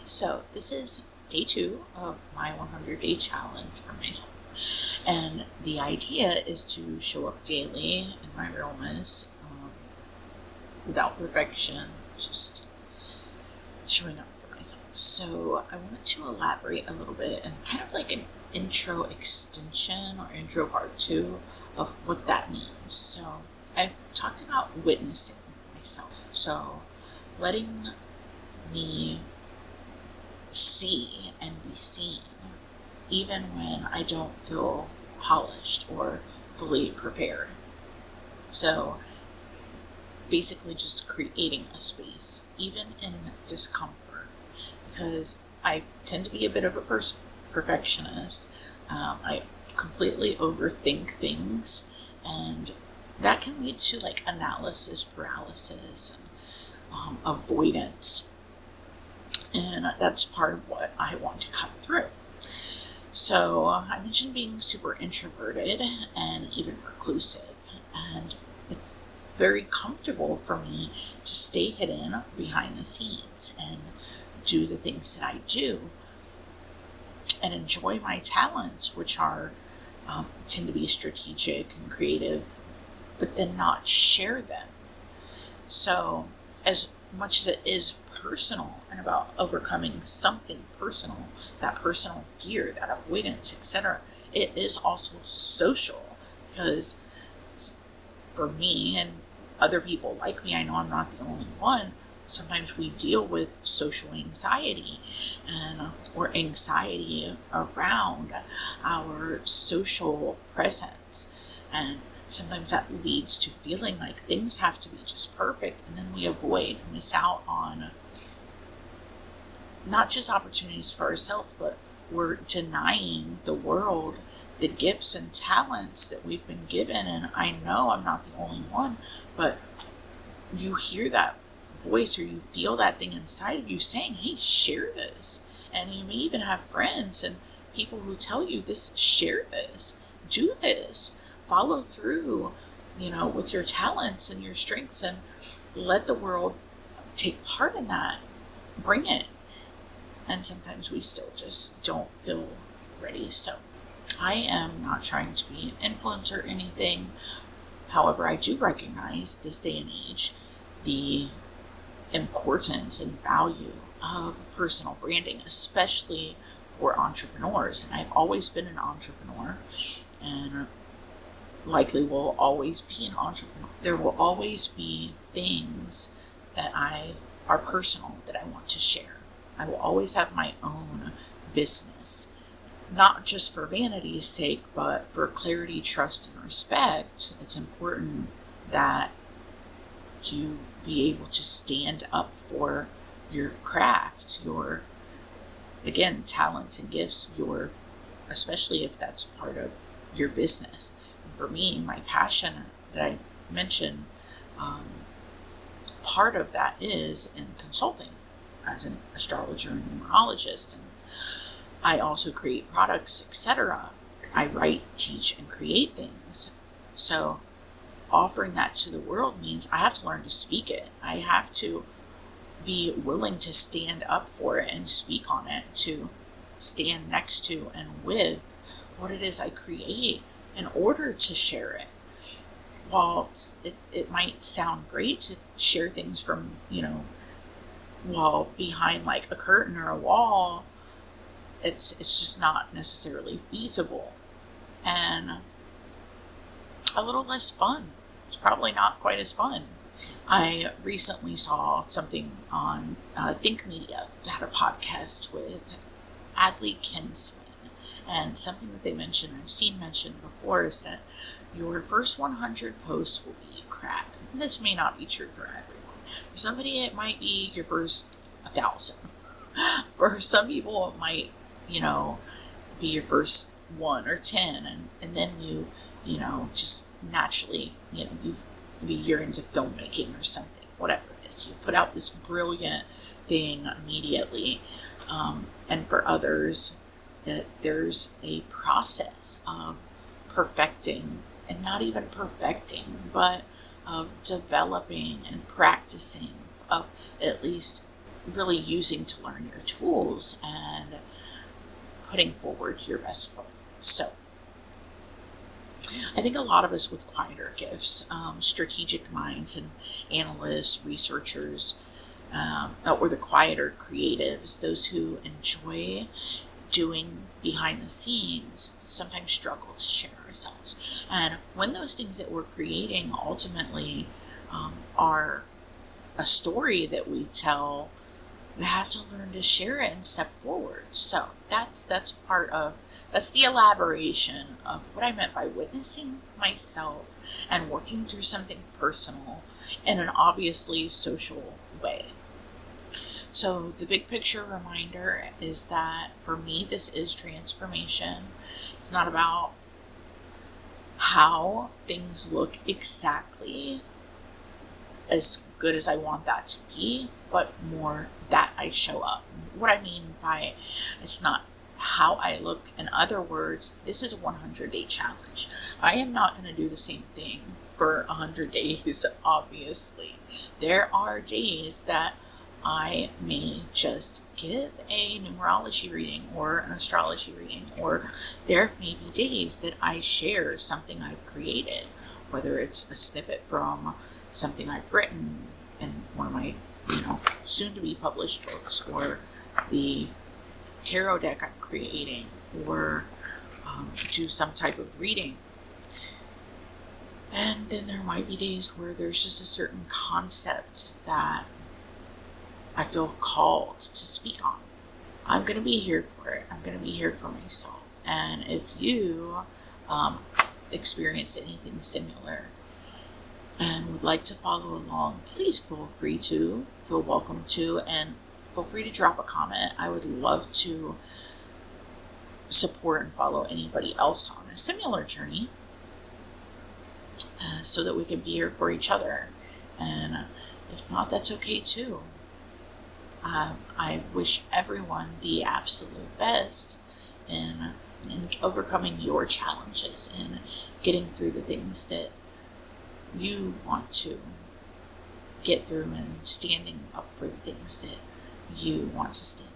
So this is day 2 of my 100-day challenge for myself. And the idea is to show up daily in my realness, without perfection, just showing up for myself. So I wanted to elaborate a little bit and kind of like an intro extension or intro part 2 of what that means. So I talked about witnessing myself. So letting me see and be seen, even when I don't feel polished or fully prepared. So basically just creating a space, even in discomfort, because I tend to be a bit of a perfectionist. I completely overthink things, and that can lead to like analysis paralysis and avoidance. And that's part of what I want to cut through. So I mentioned being super introverted and even reclusive, and it's very comfortable for me to stay hidden behind the scenes and do the things that I do and enjoy my talents, which are tend to be strategic and creative, but then not share them. So as much as it is personal and about overcoming something personal, that personal fear, that avoidance, etc., it is also social, because for me and other people like me, I know I'm not the only one, sometimes we deal with social anxiety or anxiety around our social presence, and sometimes that leads to feeling like things have to be just perfect, and then we miss out on not just opportunities for ourselves, but we're denying the world the gifts and talents that we've been given. And I know I'm not the only one, but you hear that voice or you feel that thing inside of you saying, hey, share this. And you may even have friends and people who tell you this, share this, do this, follow through, with your talents and your strengths, and let the world take part in that. Bring it. And sometimes we still just don't feel ready. So I am not trying to be an influencer or anything. However, I do recognize this day and age the importance and value of personal branding, especially for entrepreneurs. And I've always been an entrepreneur, and likely will always be an entrepreneur. There will always be things that are personal that I want to share. I will always have my own business, not just for vanity's sake, but for clarity, trust, and respect. It's important that you be able to stand up for your craft, your, again, talents and gifts, especially if that's part of your business. And for me, my passion that I mentioned, part of that is in consulting as an astrologer and numerologist. And I also create products, etc. I write, teach, and create things. So offering that to the world means I have to learn to speak it. I have to be willing to stand up for it and speak on it, to stand next to and with what it is I create in order to share it. While it might sound great to share things from, while behind like a curtain or a wall, it's just not necessarily feasible and a little less fun. It's probably not quite as fun. I recently saw something on Think Media that had a podcast with Adley Kinsman, and something that they mentioned, I've seen mentioned before, is that your first 100 posts will be crap. And this may not be true for everyone. For somebody, it might be your first 1,000. For some people, it might, be your first 1 or 10, and then you just naturally, you're into filmmaking or something, whatever it is. You put out this brilliant thing immediately, and for others, there's a process of perfecting, and not even perfecting, but of developing and practicing, of at least really using to learn your tools and putting forward your best foot. So I think a lot of us with quieter gifts, strategic minds and analysts, researchers, or the quieter creatives, those who enjoy doing behind the scenes, sometimes struggle to share ourselves. And when those things that we're creating ultimately are a story that we tell, we have to learn to share it and step forward. So that's the elaboration of what I meant by witnessing myself and working through something personal in an obviously social way. So the big picture reminder is that for me, this is transformation. It's not about how things look exactly as good as I want that to be, but more that I show up. What I mean by it's not how I look, in other words, this is a 100-day challenge. I am not going to do the same thing for 100 days, obviously. There are days that I may just give a numerology reading or an astrology reading, or there may be days that I share something I've created, whether it's a snippet from something I've written in one of my, soon to be published books, or the tarot deck I'm creating, or do some type of reading. And then there might be days where there's just a certain concept that I feel called to speak on. I'm going to be here for it. I'm going to be here for myself. And if you experienced anything similar and would like to follow along, please feel welcome to, and feel free to drop a comment. I would love to support and follow anybody else on a similar journey so that we can be here for each other. And if not, that's okay too. I wish everyone the absolute best in overcoming your challenges and getting through the things that you want to get through, and standing up for the things that you want to stand